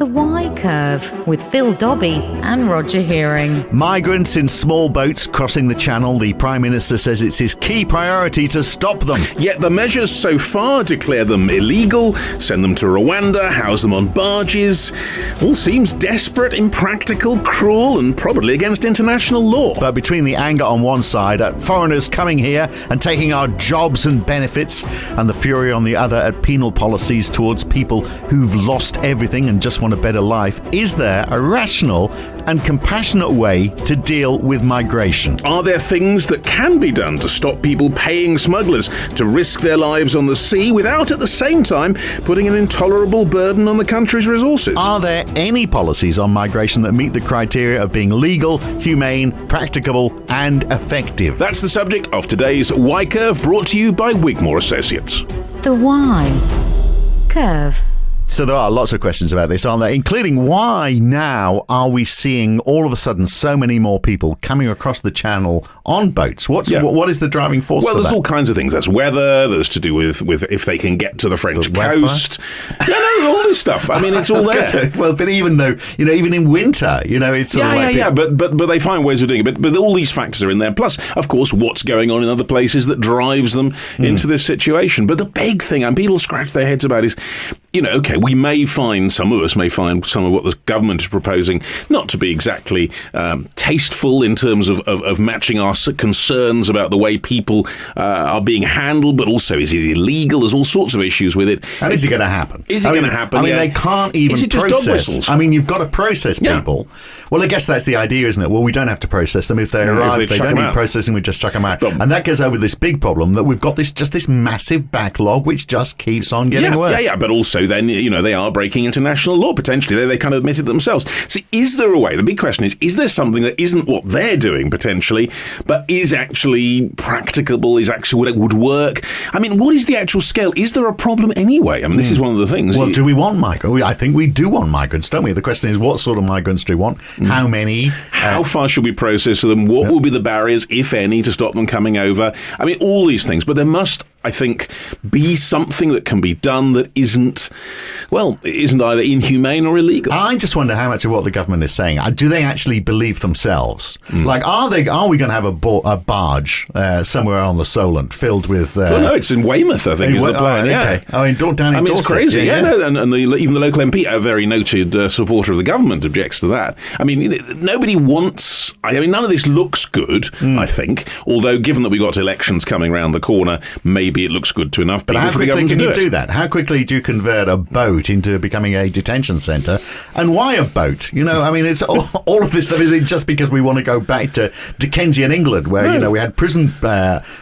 The Y Curve with Phil Dobby and Roger Hearing. Migrants in small boats crossing the Channel. The Prime Minister says it's his key priority to stop them. Yet the measures so far declare them illegal, send them to Rwanda, house them on barges. All seems desperate, impractical, cruel, and probably against international law. But between the anger on one side at foreigners coming here and taking our jobs and benefits, and the fury on the other at penal policies towards people who've lost everything and just want a better life, is there a rational and compassionate way to deal with migration? Are there things that can be done to stop people paying smugglers to risk their lives on the sea without at the same time putting an intolerable burden on the country's resources? Are there any policies on migration that meet the criteria of being legal, humane, practicable and effective? That's the subject of today's Y Curve, brought to you by Wigmore Associates. The Y Curve. So there are lots of questions about this, aren't there? Including why now are we seeing all of a sudden so many more people coming across the Channel on boats? What is the driving force for there's that? all kinds of things. There's weather, there's to do with if they can get to the French coast. All this stuff. I mean, it's all there. Well, but even though, even in winter, it's sort of but they find ways of doing it. But all these factors are in there. Plus, of course, what's going on in other places that drives them into this situation. But the big thing, and people scratch their heads about, is, okay, some of us may find some of what the government is proposing not to be exactly tasteful in terms of matching our concerns about the way people are being handled, but also, is it illegal? There's all sorts of issues with it. And is it going to happen? Is it going to happen? They can't even is it just process. Dog whistles? You've got to process people. Well, I guess that's the idea, isn't it? Well, we don't have to process them. If they arrive, if they don't need processing, we just chuck them out. And that goes over this big problem that we've got this massive backlog which just keeps on getting worse. But also then, they are breaking international law, potentially. They kind of admitted themselves. So is there a way? The big question is there something that isn't what they're doing, potentially, but is actually practicable, is actually what would work? What is the actual scale? Is there a problem anyway? This is one of the things. Well, do we want migrants? I think we do want migrants, don't we? The question is, what sort of migrants do we want? How many? How far should we process them? What will be the barriers, if any, to stop them coming over? All these things. But there must, I think, be something that can be done that isn't either inhumane or illegal. I just wonder how much of what the government is saying, do they actually believe themselves? Are we going to have a barge somewhere on the Solent filled with... no, it's in Weymouth, I think, is the plan. Okay. Down in Dorset. It's crazy. Even the local MP, a very noted supporter of the government, objects to that. Nobody wants... none of this looks good, I think, although given that we've got elections coming around the corner, maybe it looks good to enough people. But how quickly can you do that? How quickly do you convert a boat into becoming a detention centre? And why a boat? It's all of this stuff isn't just because we want to go back to Dickensian England, where we had prison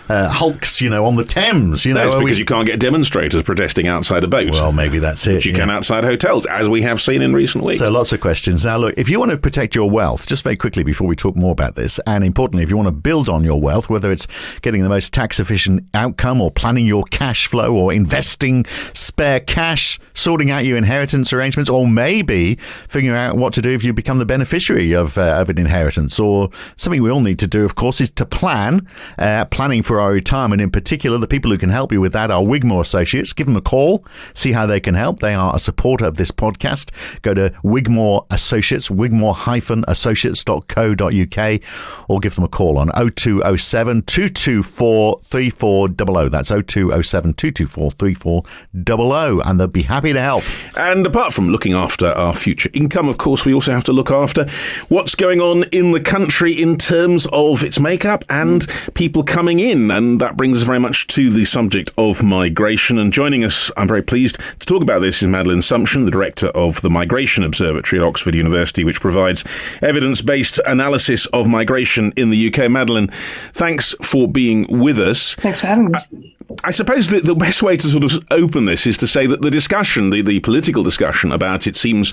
hulks, on the Thames. It's because you can't get demonstrators protesting outside a boat. Well, maybe that's it. But you can outside hotels, as we have seen in recent weeks. So lots of questions. Now, look, if you want to protect your wealth, just very quickly before we talk more about this, and importantly, if you want to build on your wealth, whether it's getting the most tax-efficient outcome or planning your cash flow or investing spare cash, sorting out your inheritance arrangements, or maybe figuring out what to do if you become the beneficiary of an inheritance, or something we all need to do, of course, is to planning for our retirement in particular. The people who can help you with that are Wigmore Associates. Give them a call, see how they can help. They are a supporter of this podcast. Go to Wigmore Associates, wigmore-associates.co.uk, or give them a call on 0207 224 3400. That's 0207 224 3400, and they'll be happy to help. And apart from looking after our future income, of course, we also have to look after what's going on in the country in terms of its makeup and people coming in. And that brings us very much to the subject of migration. And joining us, I'm very pleased to talk about this, is Madeleine Sumption, the director of the Migration Observatory at Oxford University, which provides evidence-based analysis of migration in the UK. Madeleine, thanks for being with us. Thanks for having me. I suppose the best way to sort of open this is to say that the discussion, the political discussion about it seems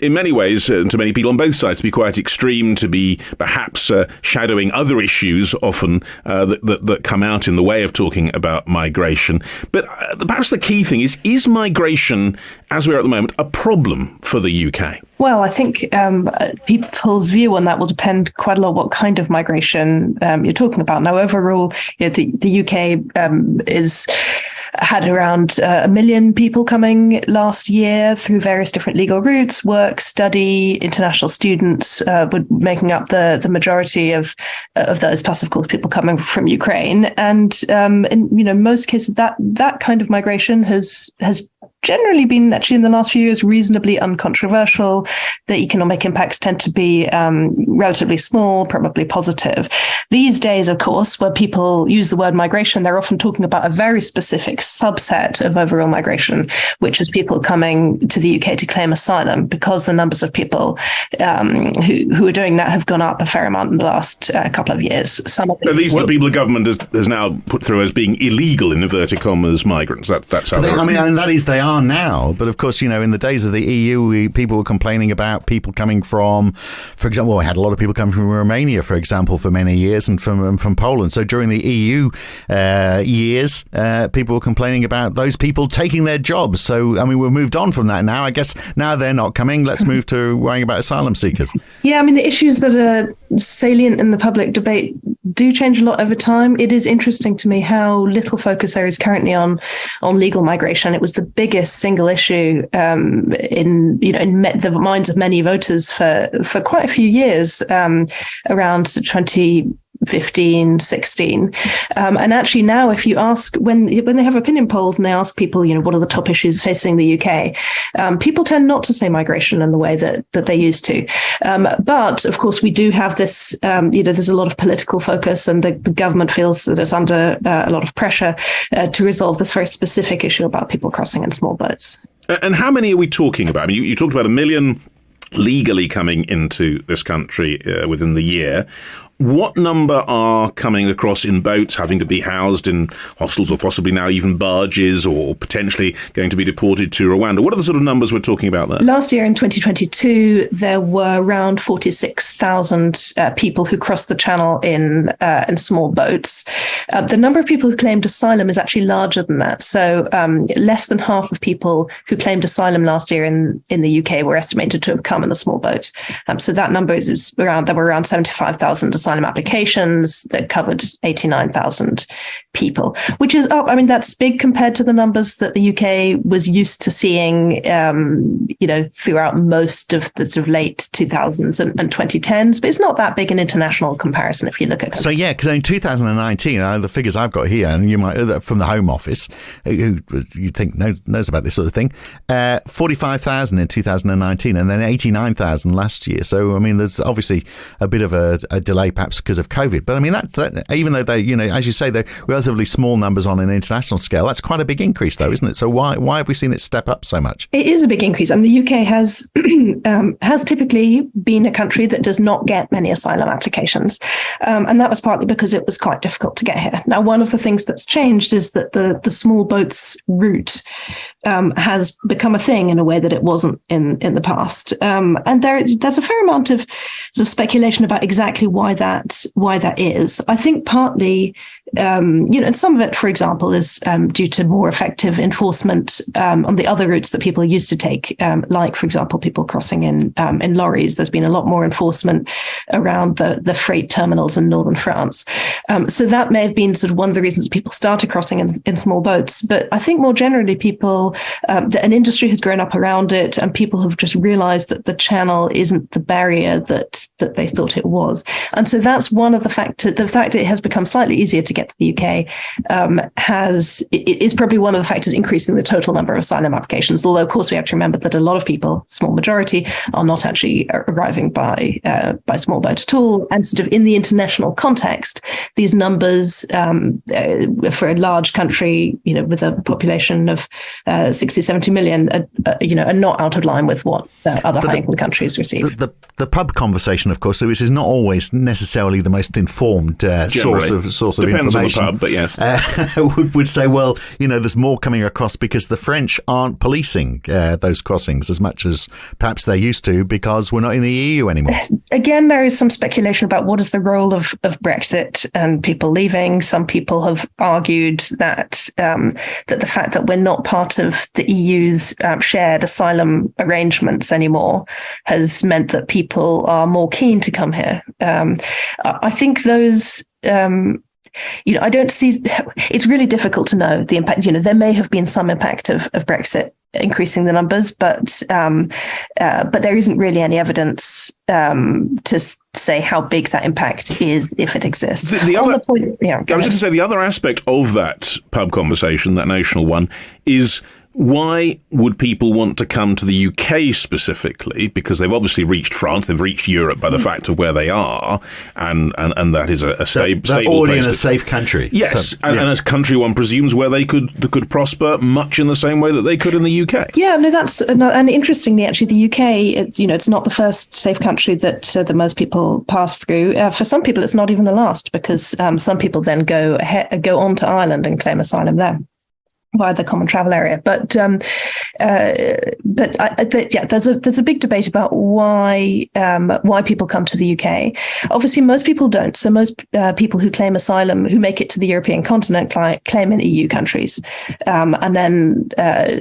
in many ways, to many people on both sides, to be quite extreme, to be perhaps shadowing other issues often that come out in the way of talking about migration. But perhaps the key thing is migration, as we are at the moment, a problem for the UK? Well, I think people's view on that will depend quite a lot what kind of migration you're talking about. Now, overall, the UK is had around 1 million people coming last year through various different legal routes, work, study, international students were making up the majority of those, plus of course people coming from Ukraine. And in most cases that kind of migration has generally been, actually in the last few years, reasonably uncontroversial. The economic impacts tend to be relatively small, probably positive. These days, of course, where people use the word migration, they're often talking about a very specific subset of overall migration, which is people coming to the UK to claim asylum, because the numbers of people who are doing that have gone up a fair amount in the last couple of years. These are the people the government has now put through as being illegal, in inverted commas, migrants. That's how they are now. But of course, in the days of the EU, people were complaining about people coming from, for example, I had a lot of people coming from Romania, for example, for many years, and from Poland. So during the EU years, people were complaining about those people taking their jobs. So, we've moved on from that now. I guess now they're not coming. Let's move to worrying about asylum seekers. Yeah, the issues that are salient in the public debate do change a lot over time. It is interesting to me how little focus there is currently on legal migration. It was the biggest single issue in the minds of many voters for quite a few years, around 2015, 16. And actually now, if you ask, when they have opinion polls and they ask people, what are the top issues facing the UK, people tend not to say migration in the way that they used to. But of course, we do have this, there's a lot of political focus, and the government feels that it's under a lot of pressure to resolve this very specific issue about people crossing in small boats. And how many are we talking about? You talked about 1 million legally coming into this country within the year. What number are coming across in boats, having to be housed in hostels, or possibly now even barges, or potentially going to be deported to Rwanda? What are the sort of numbers we're talking about there? Last year in 2022, there were around 46,000 people who crossed the channel in small boats. The number of people who claimed asylum is actually larger than that. So less than half of people who claimed asylum last year in the UK were estimated to have come in a small boat. So that number is around, there were around 75,000 asylum applications that covered 89,000 people, which is up. That's big compared to the numbers that the UK was used to seeing, throughout most of the sort of late 2000s and 2010s. But it's not that big an international comparison if you look at it. So, yeah, because in 2019, the figures I've got here, and you might, from the Home Office, who you think knows about this sort of thing, 45,000 in 2019, and then 89,000 last year. So, there's obviously a bit of a delay, perhaps because of COVID. But that even though they, as you say, they're relatively small numbers on an international scale, that's quite a big increase, though, isn't it? So why have we seen it step up so much? It is a big increase. The UK has typically been a country that does not get many asylum applications, and that was partly because it was quite difficult to get here. Now, one of the things that's changed is that the small boats route has become a thing in a way that it wasn't in the past. And there's a fair amount of sort of speculation about exactly why that is. I think partly, and some of it, for example, is due to more effective enforcement on the other routes that people used to take, like, for example, people crossing in lorries. There's been a lot more enforcement around the freight terminals in northern France. So that may have been sort of one of the reasons people started crossing in small boats. But I think more generally, an industry has grown up around it, and people have just realized that the channel isn't the barrier that they thought it was. And so that's one of the factors. The fact that it has become slightly easier to get to the UK is probably one of the factors increasing the total number of asylum applications. Although, of course, we have to remember that a lot of people, small majority, are not actually arriving by small boat at all. And sort of in the international context, these numbers for a large country, with a population of 60, 70 million, are not out of line with what other high-income countries receive. The pub conversation, of course, which is not always necessarily the most informed source of Depends information. On the pub, but yes. would say, well, there's more coming across because the French aren't policing those crossings as much as perhaps they used to, because we're not in the EU anymore. Again, there is some speculation about what is the role of Brexit and people leaving. Some people have argued that the fact that we're not part of the EU's shared asylum arrangements anymore has meant that people are more keen to come here. I think those I don't see. It's really difficult to know the impact. There may have been some impact of Brexit increasing the numbers, but there isn't really any evidence to say how big that impact is, if it exists. I was going to say the other aspect of that pub conversation, that national one, is why would people want to come to the UK specifically? Because they've obviously reached France, they've reached Europe by the fact of where they are, and that is a stable they're already place in a safe country. Yes, and as a country one presumes where they could prosper much in the same way that they could in the UK. Yeah, no, that's and interestingly, actually, the UK, it's not the first safe country that most people pass through. For some people, it's not even the last, because some people then go on to Ireland and claim asylum there via the common travel area. But there's a big debate about why people come to the UK. Obviously, most people don't. So most people who claim asylum, who make it to the European continent, claim in EU countries, and then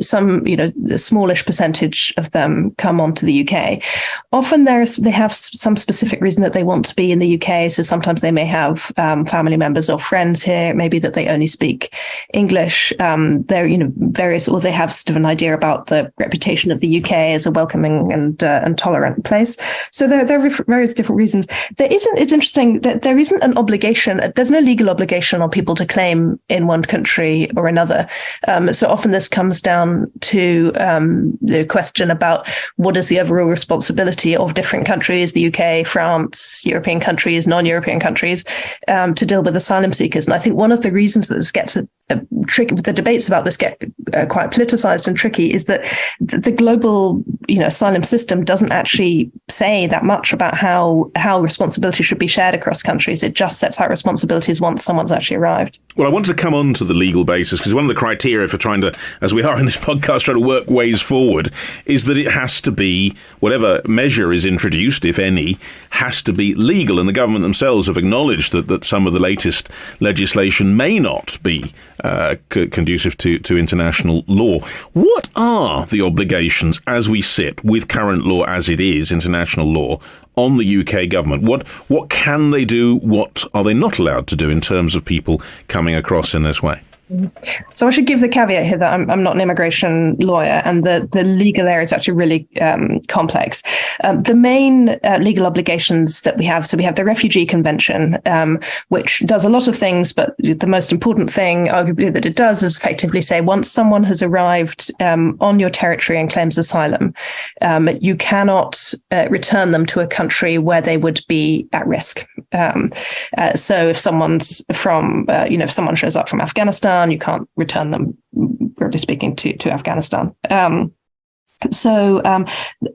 some, a smallish percentage of them come onto the UK. Often they have some specific reason that they want to be in the UK. So sometimes they may have family members or friends here. Maybe that they only speak English. They're various, or they have sort of an idea about the reputation of the UK as a welcoming and tolerant place. So there are various different reasons. It's interesting that there isn't an obligation. There's no legal obligation on people to claim in one country or another. So often this comes down to the question about what is the overall responsibility of different countries, the UK, France, European countries, non-European countries, to deal with asylum seekers. And I think one of the reasons that this gets tricky, the debates about this get quite politicized and tricky, is that the global asylum system doesn't actually say that much about how responsibility should be shared across countries. It just sets out responsibilities once someone's actually arrived. Well, I wanted to come on to the legal basis, because one of the criteria for trying to, as we are in this podcast, trying to work ways forward, is that it has to be, whatever measure is introduced, if any, has to be legal. And the government themselves have acknowledged that some of the latest legislation may not be conducive to international law. What are the obligations as we sit with current law as it is, international law, on the UK government? What can they do? What are they not allowed to do in terms of people coming across in this way? So I should give the caveat here that I'm not an immigration lawyer, and the legal area is actually really complex. The main legal obligations that we have, so we have the Refugee Convention, which does a lot of things, but the most important thing, arguably, that it does is effectively say once someone has arrived on your territory and claims asylum, you cannot return them to a country where they would be at risk. So if someone's if someone shows up from Afghanistan, you can't return them, broadly speaking, to Afghanistan.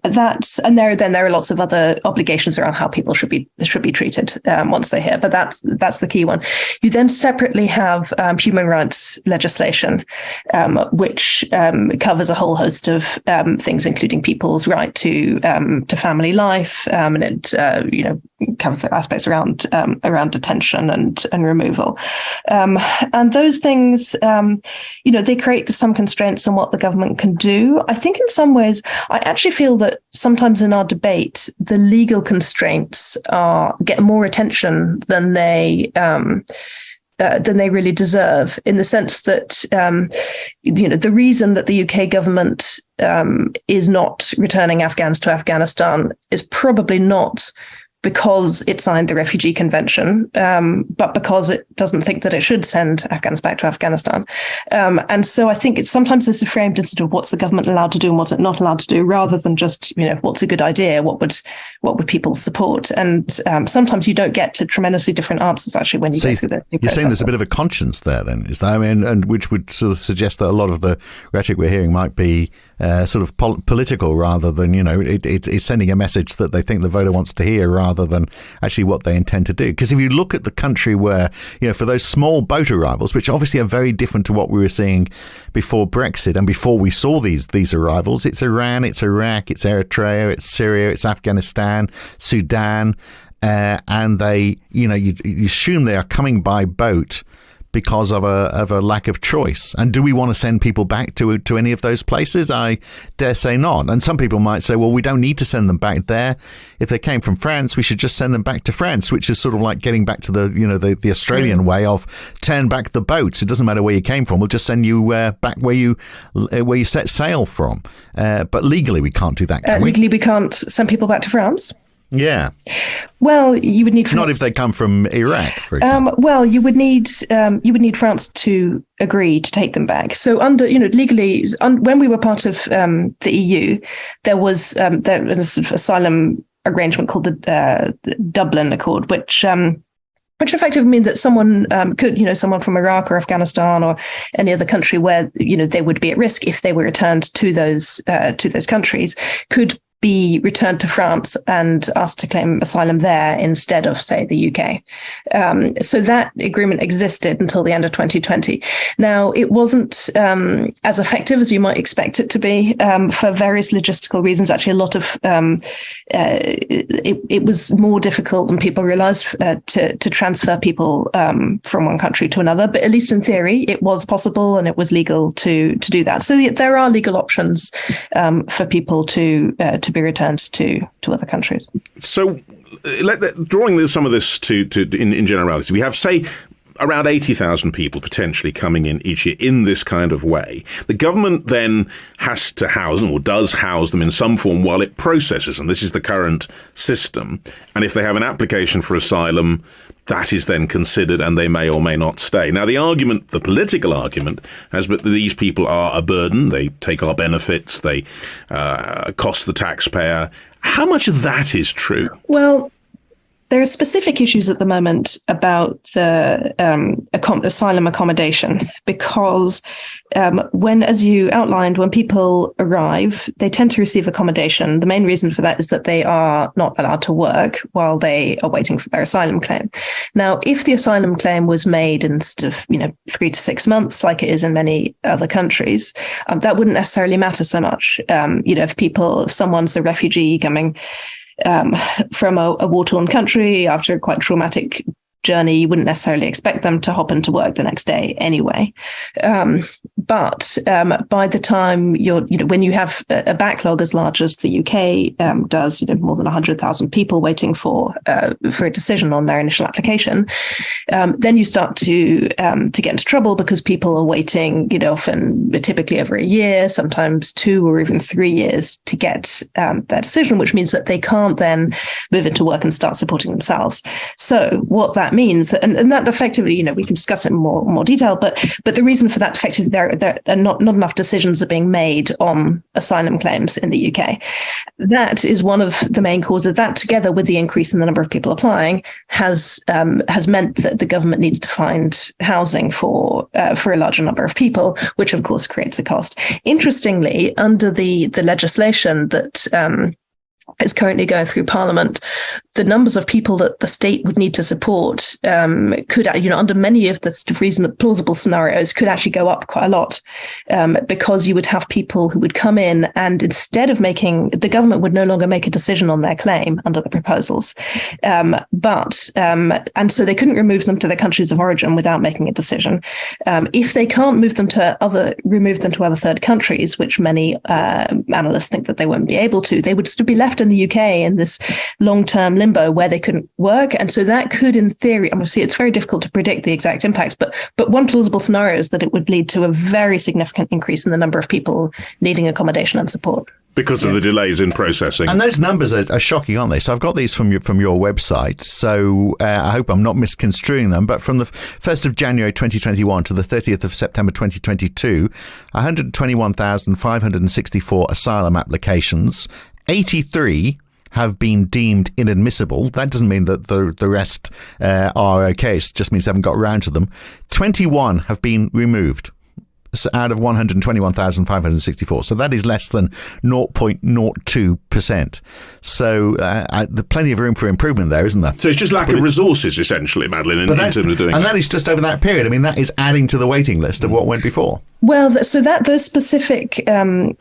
That's, and there are lots of other obligations around how people should be treated once they're here, but that's the key one. You then separately have human rights legislation, which covers a whole host of things, including people's right to family life, and it covers aspects around detention and removal, and those things. They create some constraints on what the government can do. I think in some ways, I actually feel that sometimes in our debate, the legal constraints get more attention than they really deserve, in the sense that, the reason that the UK government is not returning Afghans to Afghanistan is probably not because it signed the Refugee Convention, but because it doesn't think that it should send Afghans back to Afghanistan. And so I think sometimes this is framed as sort of what's the government allowed to do and what's it not allowed to do, rather than just, what's a good idea, what would people support? And sometimes you don't get to tremendously different answers, actually, when you go through the You're saying there's a bit of a conscience there, then, is that? I mean, and which would sort of suggest that a lot of the rhetoric we're hearing might be sort of political, rather than, it's sending a message that they think the voter wants to hear, rather than actually what they intend to do. Because if you look at the country where, for those small boat arrivals, which obviously are very different to what we were seeing before Brexit and before we saw these arrivals, it's Iran, it's Iraq, it's Eritrea, it's Syria, it's Afghanistan, Sudan, and they, you assume they are coming by boat because of a lack of choice. And do we want to send people back to any of those places? I dare say not. And some people might say, well, we don't need to send them back there. If they came from France, we should just send them back to France, which is sort of like getting back to the Australian way of turn back the boats. It doesn't matter where you came from. We'll just send you back where you set sail from. But legally, we can't do that, can we? Legally, we can't send people back to France. Yeah. Well, you would need France. Not if they come from Iraq, for example. Well, you would need France to agree to take them back. So legally, when we were part of the EU, there was a sort of asylum arrangement called the Dublin Accord, which effectively means that someone someone from Iraq or Afghanistan or any other country where they would be at risk if they were returned to those countries could be returned to France and asked to claim asylum there instead of, say, the UK. So that agreement existed until the end of 2020. Now, it wasn't as effective as you might expect it to be for various logistical reasons. Actually, a lot of it was more difficult than people realized to transfer people from one country to another. But at least in theory, it was possible and it was legal to do that. So there are legal options for people to be returned to other countries. So, drawing some of this in generality, we have, say, around 80,000 people potentially coming in each year in this kind of way. The government then has to house them, or does house them in some form while it processes them. This is the current system. And if they have an application for asylum, that is then considered and they may or may not stay. Now, the political argument has been that these people are a burden. They take our benefits. They cost the taxpayer. How much of that is true? Well, there are specific issues at the moment about the asylum accommodation because as you outlined, when people arrive, they tend to receive accommodation. The main reason for that is that they are not allowed to work while they are waiting for their asylum claim. Now, if the asylum claim was made in 3 to 6 months, like it is in many other countries, that wouldn't necessarily matter so much. If someone's a refugee coming from a war-torn country after a quite traumatic journey, you wouldn't necessarily expect them to hop into work the next day anyway. But by the time when you have a backlog as large as the UK does, more than 100,000 people waiting for a decision on their initial application, then you start to get into trouble because people are waiting, often typically over a year, sometimes 2 or even 3 years to get their decision, which means that they can't then move into work and start supporting themselves. So what that means, and that effectively, we can discuss it in more detail, but the reason for that effectively, there are not enough decisions are being made on asylum claims in the UK. That is one of the main causes. That, together with the increase in the number of people applying, has meant that the government needs to find housing for a larger number of people, which of course creates a cost. Interestingly, under the legislation that is currently going through Parliament, the numbers of people that the state would need to support could, under many of the reasonable, plausible scenarios, could actually go up quite a lot, because you would have people who would come in and instead of the government would no longer make a decision on their claim under the proposals, and so they couldn't remove them to their countries of origin without making a decision. If they can't remove them to other third countries, which many analysts think that they won't be able to, they would still be left in the UK in this long-term limbo where they couldn't work. And so that could, in theory, obviously it's very difficult to predict the exact impacts, but one plausible scenario is that it would lead to a very significant increase in the number of people needing accommodation and support. Because of the delays in processing. And those numbers are shocking, aren't they? So I've got these from your website. So I hope I'm not misconstruing them. But from the 1st of January 2021 to the 30th of September 2022, 121,564 asylum applications, 83 have been deemed inadmissible. That doesn't mean that the rest are okay. It just means they haven't got around to them. 21 have been removed out of 121,564. So that is less than 0.02%. So there's plenty of room for improvement there, isn't there? So it's just lack of resources, essentially, Madeleine, in terms of doing and that is just over that period. I mean, that is adding to the waiting list of what went before. Well, so those specific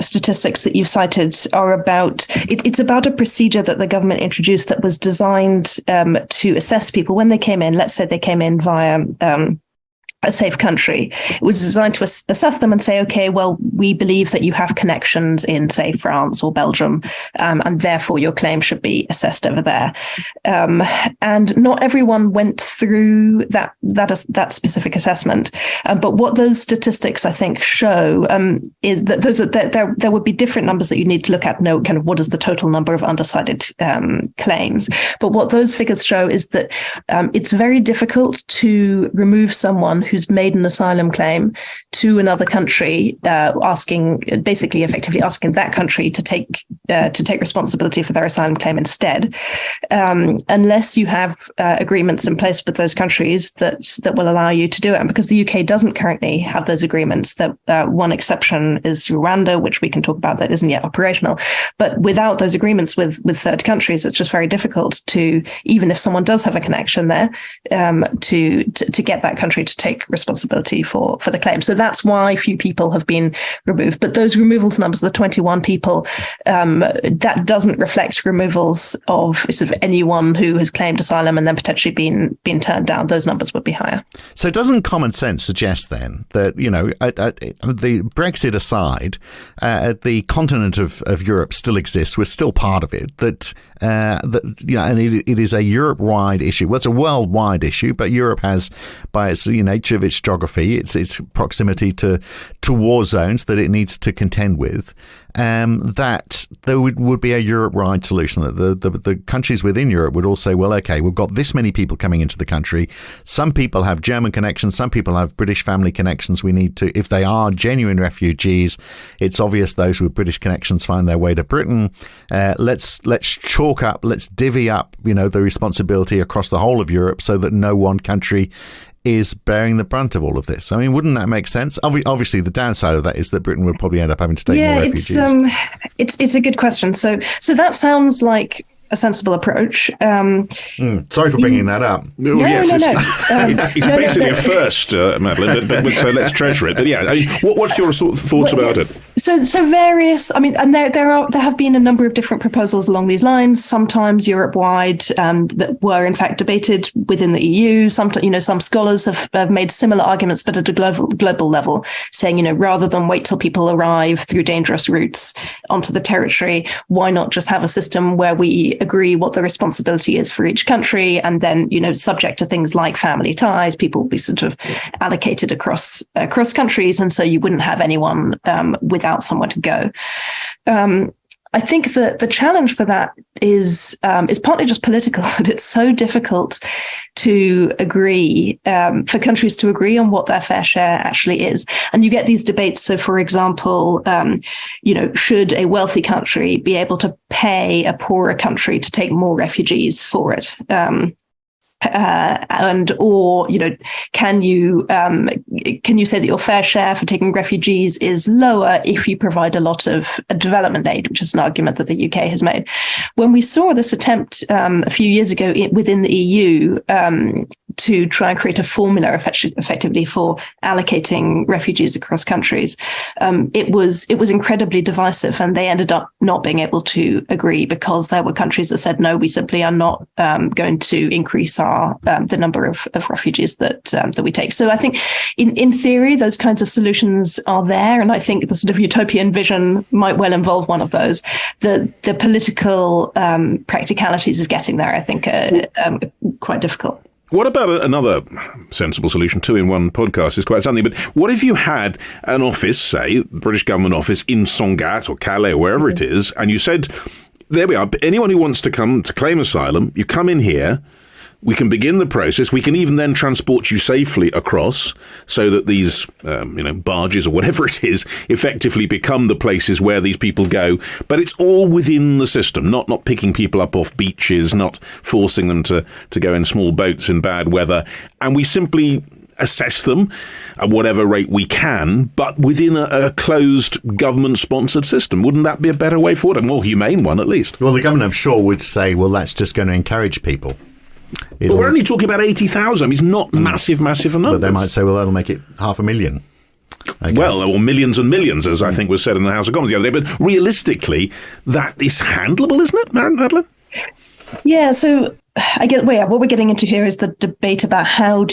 statistics that you've cited are about, it's about a procedure that the government introduced that was designed to assess people when they came in. Let's say they came in via a safe country. It was designed to assess them and say, okay, well, we believe that you have connections in, say, France or Belgium, and therefore your claim should be assessed over there. And not everyone went through that specific assessment. But what those statistics, I think, show is that there would be different numbers that you need to look at, know kind of what is the total number of undecided claims. But what those figures show is that it's very difficult to remove someone who's made an asylum claim to another country, effectively asking that country to take responsibility for their asylum claim instead, unless you have agreements in place with those countries that will allow you to do it. And because the UK doesn't currently have those agreements, that one exception is Rwanda, which we can talk about, that isn't yet operational. But without those agreements with third countries, it's just very difficult to, even if someone does have a connection there, to get that country to take responsibility for the claim. So that's why few people have been removed. But those removals numbers, the 21 people, that doesn't reflect removals of sort of anyone who has claimed asylum and then potentially been turned down. Those numbers would be higher. So doesn't common sense suggest then that, the Brexit aside, the continent of Europe still exists, we're still part of it, and it is a Europe-wide issue. Well, it's a worldwide issue, but Europe has, by its nature of its geography, its proximity to war zones that it needs to contend with, that there would be a Europe-wide solution, that the countries within Europe would all say, well, okay, we've got this many people coming into the country. Some people have German connections. Some people have British family connections. We need to, if they are genuine refugees, it's obvious those with British connections find their way to Britain. Let's chalk up, let's divvy up, the responsibility across the whole of Europe so that no one country is bearing the brunt of all of this. I mean, wouldn't that make sense? Obviously, the downside of that is that Britain would probably end up having to take more refugees. It's a good question. So that sounds like a sensible approach. Sorry for bringing that up. No. It's basically a first, Madeleine, but so let's treasure it. But yeah, what's your thoughts about it? So various. I mean, and there have been a number of different proposals along these lines. Sometimes Europe-wide that were in fact debated within the EU. Sometimes, some scholars have made similar arguments, but at a global level, saying, rather than wait till people arrive through dangerous routes onto the territory, why not just have a system where we agree what the responsibility is for each country, and then subject to things like family ties, people will be sort of allocated across countries, and so you wouldn't have anyone without somewhere to go. I think that the challenge for that is partly just political, that it's so difficult to agree, for countries to agree on what their fair share actually is. And you get these debates. So, for example, should a wealthy country be able to pay a poorer country to take more refugees for it? Can you say that your fair share for taking refugees is lower if you provide a lot of development aid, which is an argument that the UK has made. When we saw this attempt a few years ago within the EU to try and create a formula effectively for allocating refugees across countries, it was incredibly divisive, and they ended up not being able to agree because there were countries that said, no, we simply are not going to increase the number of refugees that we take. So I think in theory, those kinds of solutions are there. And I think the sort of utopian vision might well involve one of those. The political practicalities of getting there, I think, are quite difficult. What about another sensible solution? 2-in-1 podcast is quite something. But what if you had an office, say, British government office in Sangatte or Calais or wherever it is, and you said, there we are, anyone who wants to come to claim asylum, you come in here, we can begin the process. We can even then transport you safely across so that these, barges or whatever it is, effectively become the places where these people go. But it's all within the system, not picking people up off beaches, not forcing them to go in small boats in bad weather. And we simply assess them at whatever rate we can, but within a closed government-sponsored system. Wouldn't that be a better way forward? A more humane one, at least. Well, the government, I'm sure, would say, well, that's just going to encourage people. But we're only talking about 80,000. It's not massive numbers. But they might say, well, that'll make it 500,000. Well, or millions and millions, as I think was said in the House of Commons the other day. But realistically, that is handleable, isn't it, Madeleine? Yeah, so I get, well, yeah, what we're getting into here is the debate about how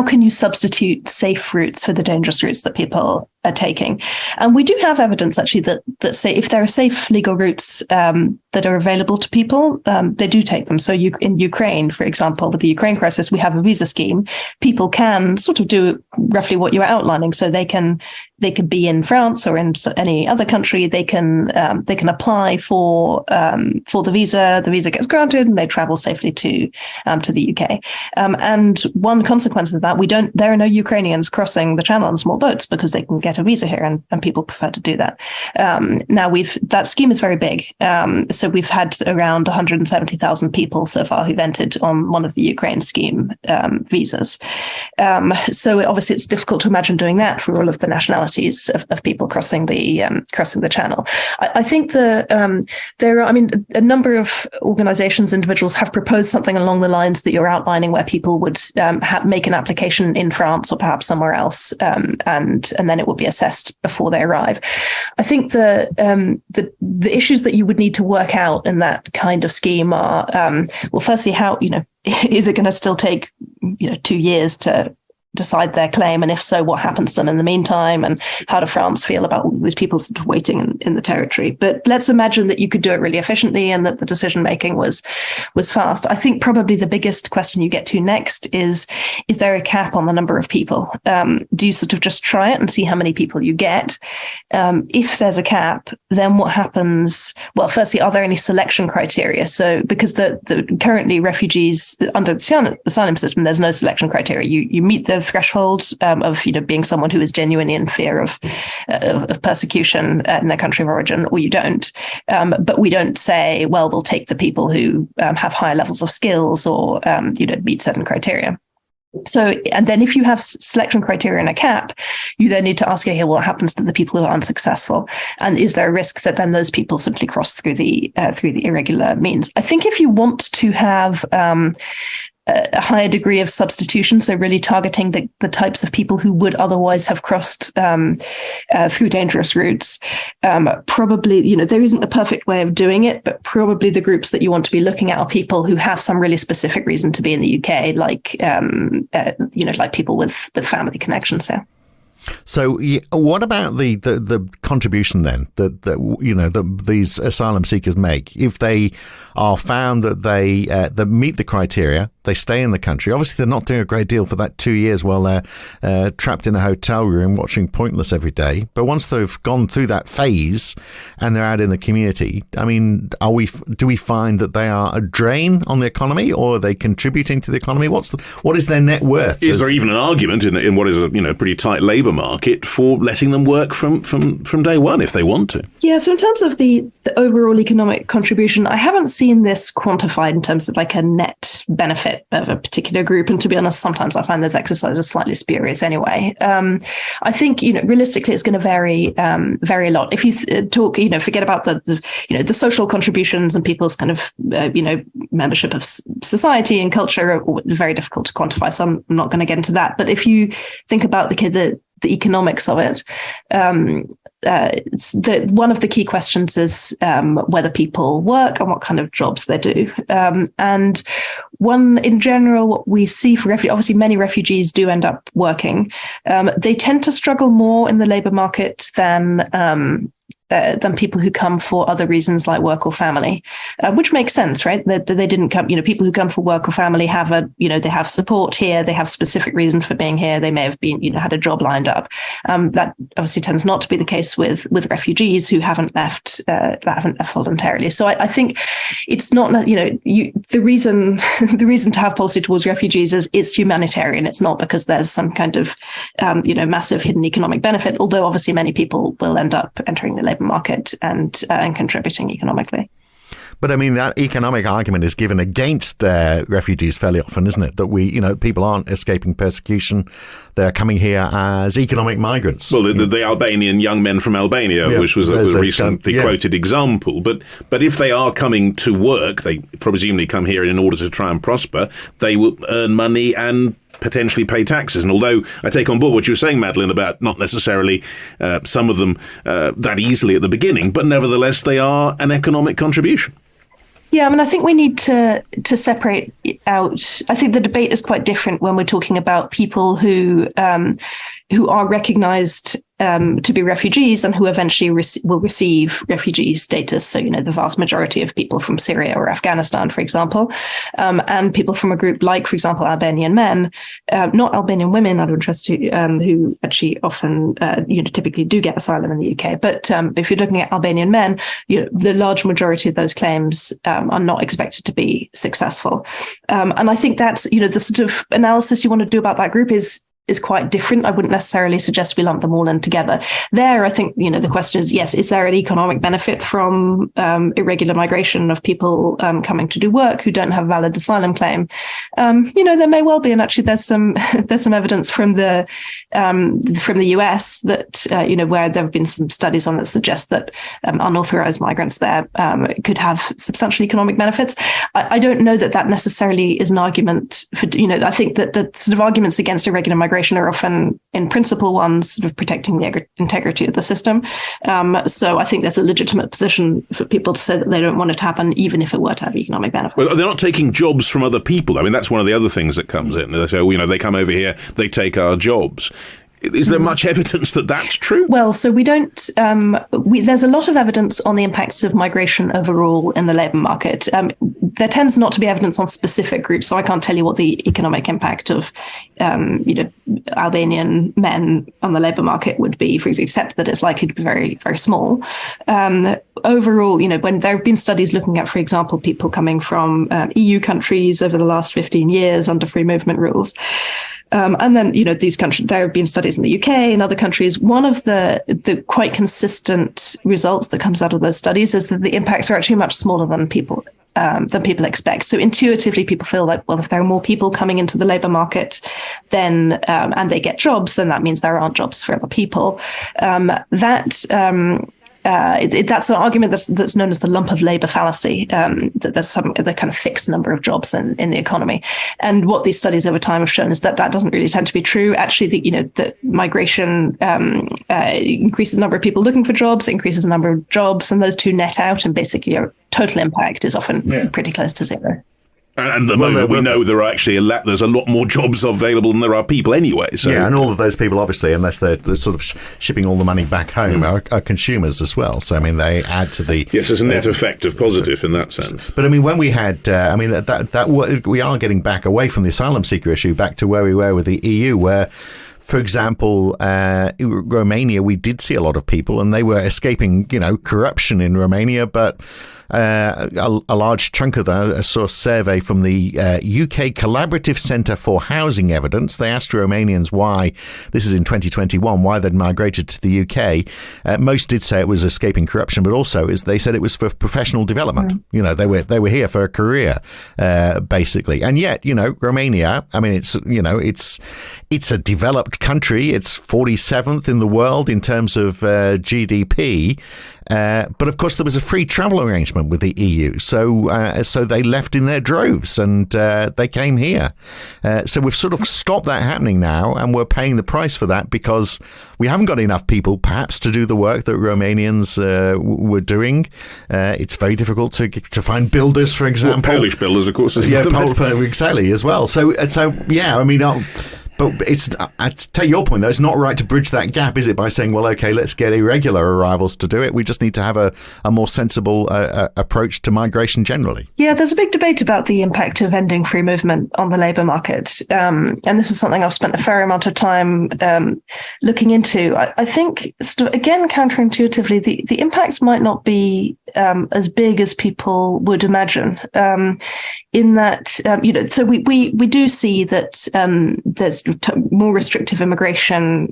can you substitute safe routes for the dangerous routes that people are taking. And we do have evidence actually that say if there are safe legal routes that are available to people, they do take them. So in Ukraine, for example, with the Ukraine crisis, we have a visa scheme. People can sort of do roughly what you were outlining. So they can be in France or in any other country. They can apply for the visa. The visa gets granted, and they travel safely to the UK. And one consequence of that, there are no Ukrainians crossing the channel in small boats because they can get a visa here, and people prefer to do that. Now that scheme is very big. So we've had around 170,000 people so far who've entered on one of the Ukraine scheme visas. So obviously it's difficult to imagine doing that for all of the nationalities of people crossing the channel. I think there are, a number of organizations, individuals have proposed something along the lines that you're outlining, where people would make an application in France or perhaps somewhere else, and then it would be assessed before they arrive. I think the issues that you would need to work out in that kind of scheme are, well, firstly, how, is it going to still take 2 years to decide their claim, and if so, what happens to them in the meantime, and how does France feel about all these people sort of waiting in the territory? But let's imagine that you could do it really efficiently and that the decision making was fast. I think probably the biggest question you get to next is there a cap on the number of people? Do you sort of just try it and see how many people you get? If there's a cap, then what happens? Well, firstly, are there any selection criteria? So because the currently refugees under the asylum system, there's no selection criteria. You meet the threshold of being someone who is genuinely in fear of persecution in their country of origin, or you don't. But we don't say, well, we'll take the people who have higher levels of skills or meet certain criteria. So, and then if you have selection criteria and a cap, you then need to ask, okay, well, what happens to the people who are unsuccessful? And is there a risk that then those people simply cross through the irregular means? I think if you want to have a higher degree of substitution, so really targeting the types of people who would otherwise have crossed through dangerous routes. Probably, there isn't a perfect way of doing it, but probably the groups that you want to be looking at are people who have some really specific reason to be in the UK, like like people with family connections there. So, what about the contribution then that these asylum seekers make if they are found that they that meet the criteria? They stay in the country. Obviously, they're not doing a great deal for that 2 years while they're trapped in a hotel room watching Pointless every day. But once they've gone through that phase and they're out in the community, do we find that they are a drain on the economy, or are they contributing to the economy? What is their net worth? Is there even an argument in what is a pretty tight labour market for letting them work from day one if they want to? Yeah. So in terms of the overall economic contribution, I haven't seen this quantified in terms of like a net benefit of a particular group. And to be honest, sometimes I find those exercises slightly spurious anyway. I think, realistically, it's going to vary a lot. If you talk, forget about the social contributions and people's kind of, membership of society and culture are very difficult to quantify. So I'm not going to get into that. But if you think about the economics of it, one of the key questions is whether people work and what kind of jobs they do. And in general, what we see for refugees, obviously many refugees do end up working. They tend to struggle more in the labour market than people who come for other reasons like work or family, which makes sense, right? They didn't come, people who come for work or family have they have support here, they have specific reasons for being here, they may have been, had a job lined up. That obviously tends not to be the case with refugees who haven't left voluntarily. So I think it's not, the reason to have policy towards refugees is humanitarian. It's not because there's some kind of, massive hidden economic benefit, although obviously many people will end up entering the labour market and contributing economically. But that economic argument is given against refugees fairly often, isn't it? That people aren't escaping persecution; they're coming here as economic migrants. Well, the Albanian young men from Albania, which was a recently quoted example. But if they are coming to work, they presumably come here in order to try and prosper. They will earn money and potentially pay taxes. And although I take on board what you were saying, Madeleine, about not necessarily some of them that easily at the beginning, but nevertheless they are an economic contribution. Yeah, I mean, I think we need to separate out. I think the debate is quite different when we're talking about people who are recognised to be refugees and who eventually will receive refugee status. So, the vast majority of people from Syria or Afghanistan, for example, and people from a group like, for example, Albanian men, not Albanian women, out of interest, who actually often, typically do get asylum in the UK. But if you're looking at Albanian men, the large majority of those claims are not expected to be successful. And I think that's, the sort of analysis you want to do about that group is quite different. I wouldn't necessarily suggest we lump them all in together. There, I think, the question is, yes, is there an economic benefit from irregular migration of people coming to do work who don't have a valid asylum claim? There may well be, and actually there's some evidence from the US that, where there have been some studies on that suggest that unauthorized migrants there could have substantial economic benefits. I don't know that necessarily is an argument for, I think that the sort of arguments against irregular migration are often, in principle, ones sort of protecting the integrity of the system. So I think there's a legitimate position for people to say that they don't want it to happen, even if it were to have economic benefit. Well, they're not taking jobs from other people. I mean, that's one of the other things that comes in. They say, they come over here, they take our jobs. Is there much evidence that that's true? Well, so we don't. There's a lot of evidence on the impacts of migration overall in the labour market. There tends not to be evidence on specific groups, so I can't tell you what the economic impact of, Albanian men on the labour market would be, for example, except that it's likely to be very, very small. Overall, when there have been studies looking at, for example, people coming from EU countries over the last 15 years under free movement rules. And then, these countries, there have been studies in the UK and other countries. One of the quite consistent results that comes out of those studies is that the impacts are actually much smaller than people expect. So intuitively, people feel like, well, if there are more people coming into the labour market, then and they get jobs, then that means there aren't jobs for other people. That's an argument that's known as the lump of labour fallacy, that there's the kind of fixed number of jobs in the economy. And what these studies over time have shown is that doesn't really tend to be true. Actually, the migration increases the number of people looking for jobs, increases the number of jobs, and those two net out, and basically your total impact is often pretty close to zero. And at the moment, we know there are actually there's a lot more jobs available than there are people anyway. So. Yeah, and all of those people, obviously, unless they're sort of shipping all the money back home, are consumers as well. So, I mean, they add to the... Yes, there's a net effect of positive in that sense. But, I mean, when we had... we are getting back away from the asylum seeker issue, back to where we were with the EU, where... For example, Romania, we did see a lot of people, and they were escaping, corruption in Romania, but a large chunk of that, I saw a survey from the UK Collaborative Centre for Housing Evidence. They asked Romanians why, this is in 2021, why they'd migrated to the UK. Most did say it was escaping corruption, but also they said it was for professional development. They were here for a career, basically. And yet, Romania, I mean, it's a developed country. It's 47th in the world in terms of GDP. But of course, there was a free travel arrangement with the EU, so they left in their droves and they came here. So we've sort of stopped that happening now, and we're paying the price for that because we haven't got enough people, perhaps, to do the work that Romanians were doing. It's very difficult to find builders, for example. Polish builders, of course. Exactly, as well. So yeah, I mean. But I take your point, though, it's not right to bridge that gap, is it, by saying, well, OK, let's get irregular arrivals to do it. We just need to have a more sensible approach to migration generally. Yeah, there's a big debate about the impact of ending free movement on the labour market. And this is something I've spent a fair amount of time looking into. I think, again, counterintuitively, the impacts might not be as big as people would imagine. In that, so we do see that there's more restrictive immigration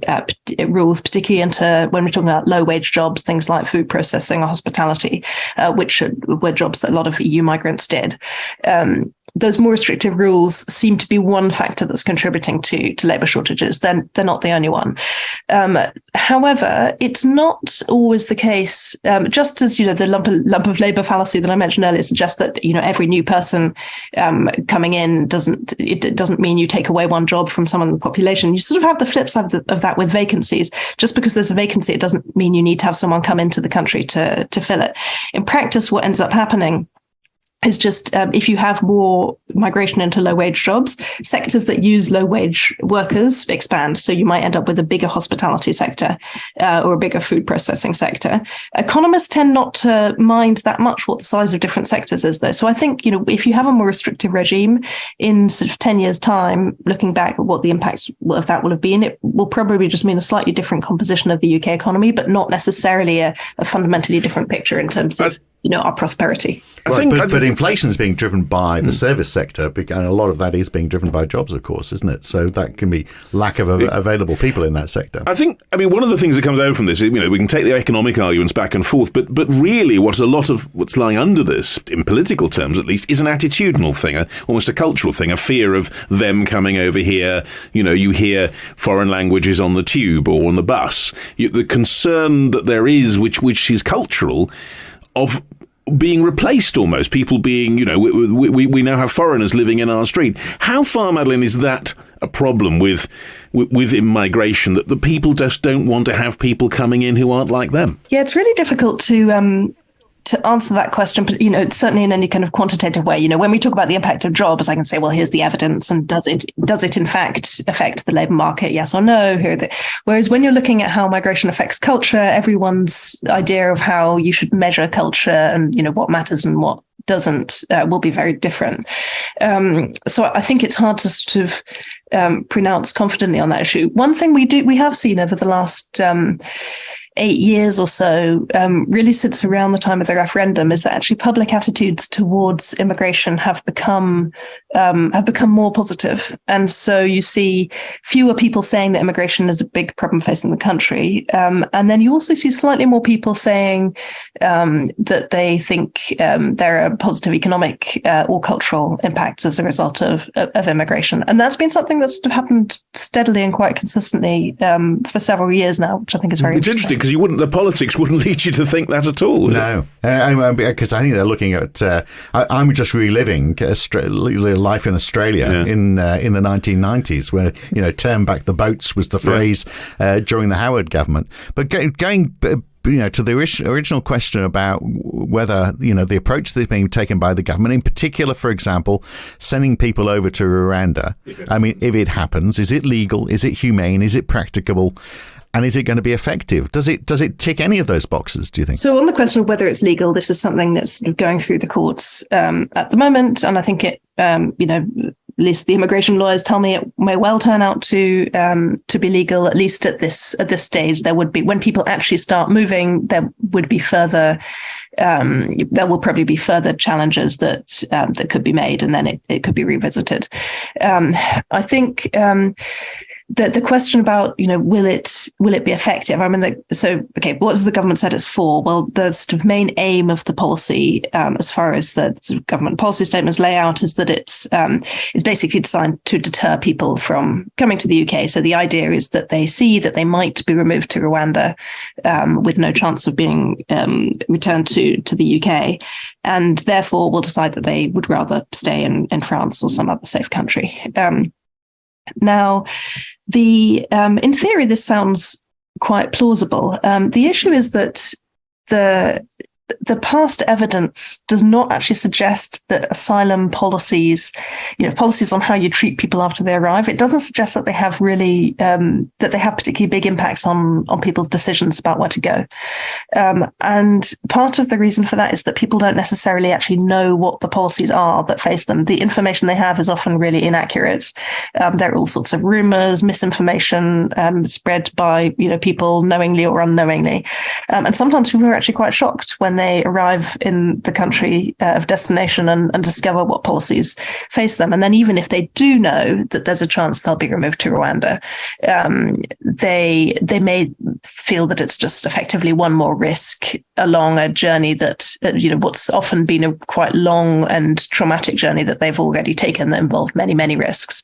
rules, particularly into when we're talking about low-wage jobs, things like food processing or hospitality, which were jobs that a lot of EU migrants did. Those more restrictive rules seem to be one factor that's contributing to labour shortages. They're not the only one. However, it's not always the case. Just as the lump of labour fallacy that I mentioned earlier suggests that every new person coming in doesn't mean you take away one job from someone in the population. You sort of have the flip side of that with vacancies. Just because there's a vacancy, it doesn't mean you need to have someone come into the country to fill it. In practice, what ends up happening is just if you have more migration into low-wage jobs, sectors that use low-wage workers expand. So you might end up with a bigger hospitality sector or a bigger food processing sector. Economists tend not to mind that much what the size of different sectors is, though. So I think, if you have a more restrictive regime in sort of 10 years' time, looking back at what the impact of that will have been, it will probably just mean a slightly different composition of the UK economy, but not necessarily a fundamentally different picture in terms of our prosperity. But inflation is being driven by the service sector, and a lot of that is being driven by jobs, of course, isn't it? So that can be lack of available people in that sector. I mean, one of the things that comes out from this is, we can take the economic arguments back and forth, but really what's a lot of what's lying under this, in political terms at least, is an attitudinal thing, almost a cultural thing, a fear of them coming over here. You hear foreign languages on the tube or on the bus. The concern that there is, which is cultural, of being replaced almost, people being, we now have foreigners living in our street. How far, Madeleine, is that a problem with immigration, that the people just don't want to have people coming in who aren't like them? Yeah, it's really difficult to answer that question, but certainly in any kind of quantitative way. When we talk about the impact of jobs, I can say, well, here's the evidence, and does it in fact affect the labour market? Yes or no? Whereas when you're looking at how migration affects culture, everyone's idea of how you should measure culture and what matters and what doesn't will be very different. So I think it's hard to sort of pronounce confidently on that issue. One thing we have seen over the last 8 years or so, really since around the time of the referendum, is that actually public attitudes towards immigration have become more positive. And so you see fewer people saying that immigration is a big problem facing the country. And then you also see slightly more people saying that they think there are positive economic or cultural impacts as a result of immigration. And that's been something that's happened steadily and quite consistently for several years now, which I think is very interesting. Because the politics wouldn't lead you to think that at all. No, because I think they're looking at. I'm just reliving life in Australia in the 1990s, where turn back the boats was the phrase during the Howard government. But going. To the original question about whether, the approach that's being taken by the government, in particular, for example, sending people over to Rwanda. I mean, if it happens, is it legal? Is it humane? Is it practicable? And is it going to be effective? Does it tick any of those boxes, do you think? So on the question of whether it's legal, this is something that's sort of going through the courts at the moment. And I think it, at least the immigration lawyers tell me it may well turn out to be legal, at least at this stage. There would be, when people actually start moving, there would be further, there will probably be further challenges that could be made, and then it could be revisited. I think the question about, will it be effective? I mean, what has the government said it's for? Well, the sort of main aim of the policy, as far as the sort of government policy statements lay out, is that it's basically designed to deter people from coming to the UK. So the idea is that they see that they might be removed to Rwanda with no chance of being returned to the UK, and therefore will decide that they would rather stay in France or some other safe country. Now, in theory, this sounds quite plausible. The issue is that the past evidence does not actually suggest that asylum policies, policies on how you treat people after they arrive, it doesn't suggest that they have really, that they have particularly big impacts on people's decisions about where to go. And part of the reason for that is that people don't necessarily actually know what the policies are that face them. The information they have is often really inaccurate. There are all sorts of rumors, misinformation spread by, people knowingly or unknowingly. And sometimes people are actually quite shocked when they arrive in the country of destination and discover what policies face them. And then even if they do know that there's a chance they'll be removed to Rwanda, they may feel that it's just effectively one more risk along a journey that, what's often been a quite long and traumatic journey that they've already taken that involved many, many risks.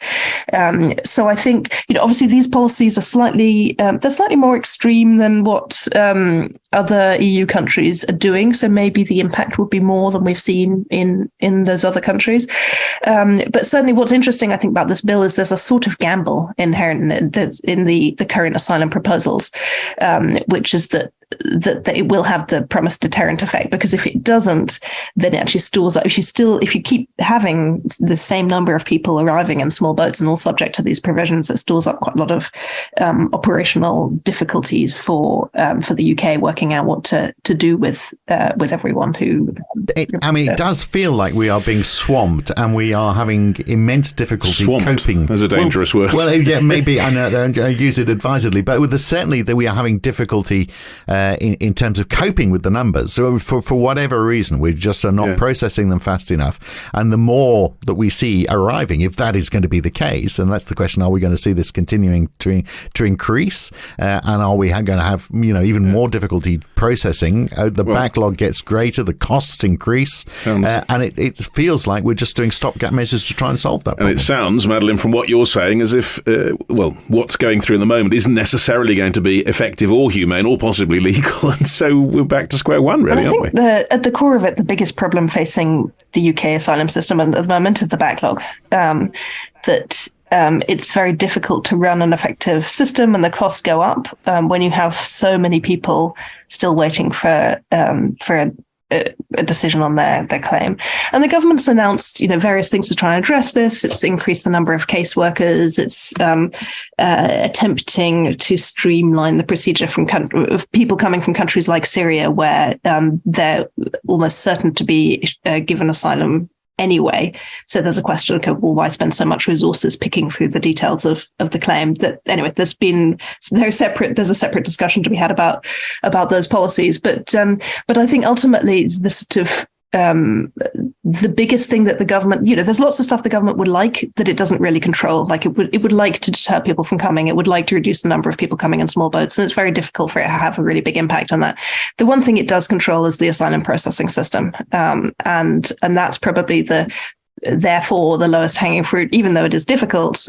So I think, obviously these policies are they're slightly more extreme than what other EU countries are doing. So maybe the impact would be more than we've seen in those other countries. But certainly what's interesting, I think, about this bill is there's a sort of gamble inherent in the current asylum proposals, which is that that it will have the promised deterrent effect, because if it doesn't, then it actually stores up. If you keep having the same number of people arriving in small boats and all subject to these provisions, it stores up quite a lot of operational difficulties for the UK working out what to do with everyone who. It does feel like we are being swamped, and we are having immense difficulty coping. That's a dangerous word. Well, yeah, maybe I use it advisedly, but certainly that we are having difficulty in terms of coping with the numbers. So for whatever reason, we just are not processing them fast enough. And the more that we see arriving, if that is going to be the case, and that's the question: are we going to see this continuing to increase, and are we going to have even more difficulty processing? The backlog gets greater, the costs increase, and it feels like we're just doing stopgap measures to try and solve that problem. And it sounds, Madeleine, from what you're saying, as if what's going through in the moment isn't necessarily going to be effective or humane or possibly legal, and so we're back to square one, really, aren't we? At the core of it, the biggest problem facing the UK asylum system at the moment is the backlog. It's very difficult to run an effective system, and the costs go up when you have so many people still waiting for a decision on their claim. And the government's announced, various things to try and address this. It's increased the number of caseworkers. It's attempting to streamline the procedure of people coming from countries like Syria, where they're almost certain to be given asylum anyway. So there's a question of, well, why spend so much resources picking through the details of the claim? That anyway, there's a separate discussion to be had about those policies. But I think ultimately the sort of the biggest thing that the government, there's lots of stuff the government would like that it doesn't really control. Like it would like to deter people from coming. It would like to reduce the number of people coming in small boats, and it's very difficult for it to have a really big impact on that. The one thing it does control is the asylum processing system, and that's probably therefore the lowest hanging fruit, even though it is difficult.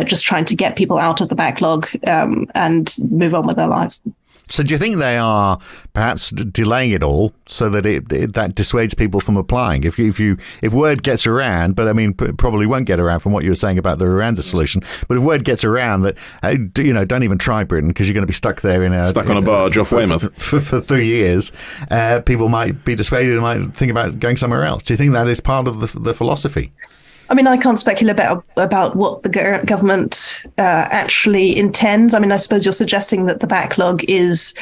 Just trying to get people out of the backlog and move on with their lives. So do you think they are perhaps delaying it all so that that dissuades people from applying? If word gets around, but probably won't get around from what you were saying about the Rwanda solution, but if word gets around that, don't even try Britain because you're going to be stuck there on a barge off Weymouth for 3 years, people might be dissuaded and might think about going somewhere else. Do you think that is part of the philosophy? I can't speculate about what the government actually intends. I suppose you're suggesting that the backlog is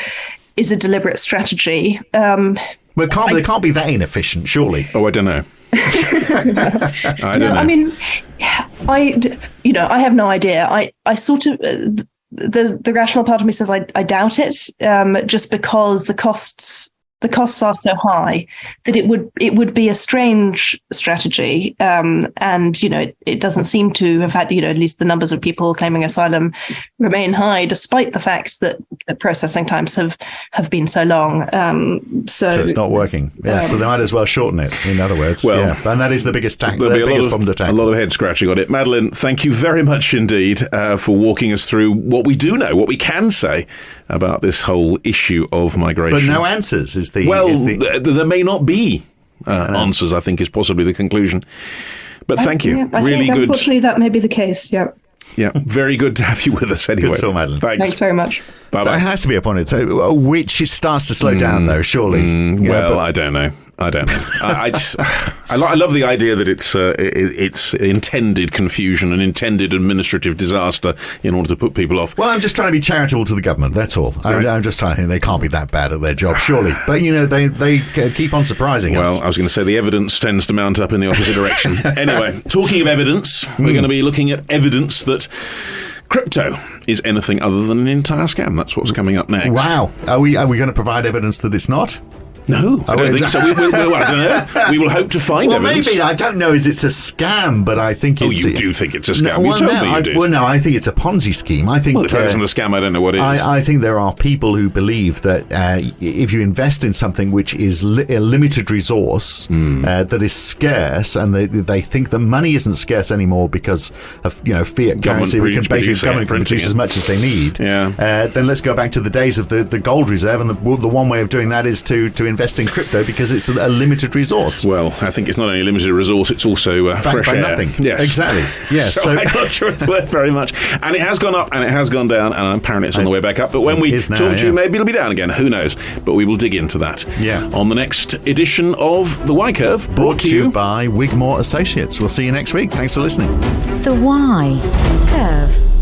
a deliberate strategy. Well, they can't be that inefficient, surely. Oh, I don't know. I don't know. I have no idea. I sort of the rational part of me says I doubt it, just because the costs are so high that it would be a strange strategy. It doesn't seem to have had, at least the numbers of people claiming asylum remain high, despite the fact that the processing times have been so long. So it's not working. Yeah, so they might as well shorten it, in other words. Well, yeah. And that is the biggest problem to tackle. A lot of head scratching on it. Madeleine, thank you very much indeed for walking us through what we do know, what we can say about this whole issue of migration. But no answers is the... there may not be answers, I think, is possibly the conclusion. But thank you. Really good. Unfortunately, that may be the case, yeah. Yeah, very good to have you with us anyway. Good talk, Madeleine. Thanks very much. Bye-bye. That has to be upon it. So, which starts to slow down, though, surely. I don't know. I love the idea that it's intended confusion and intended administrative disaster in order to put people off. Well, I'm just trying to be charitable to the government, that's all. I'm just trying to think they can't be that bad at their job, surely. But, they keep on surprising us. Well, I was going to say the evidence tends to mount up in the opposite direction. Anyway, talking of evidence, we're going to be looking at evidence that crypto is anything other than an entire scam. That's what's coming up next. Wow. Are we going to provide evidence that it's not? No, I don't think so. I don't know. We will hope to find evidence. Maybe, I don't know, it's a scam, but I think it's... Oh, you do think it's a scam? You told me you did. Well, no, I think it's a Ponzi scheme. I think... Well, if that isn't a scam, I don't know what it is. I think there are people who believe that if you invest in something which is a limited resource that is scarce, and they think that money isn't scarce anymore because of fiat currency, we can basically government produce as much as they need. Yeah. Then let's go back to the days of the gold reserve, and the one way of doing that is to invest invest in crypto because it's a limited resource. Well, I think it's not only a limited resource, it's also fresh by air. nothing. Yes. Exactly. Yes. So I'm not sure it's worth very much. And it has gone up and it has gone down, and apparently it's on the way back up. But when we is now, talk to you, yeah. maybe it'll be down again. Who knows? But we will dig into that on the next edition of The Y Curve, Brought to you by Wigmore Associates. We'll see you next week. Thanks for listening. The Y Curve.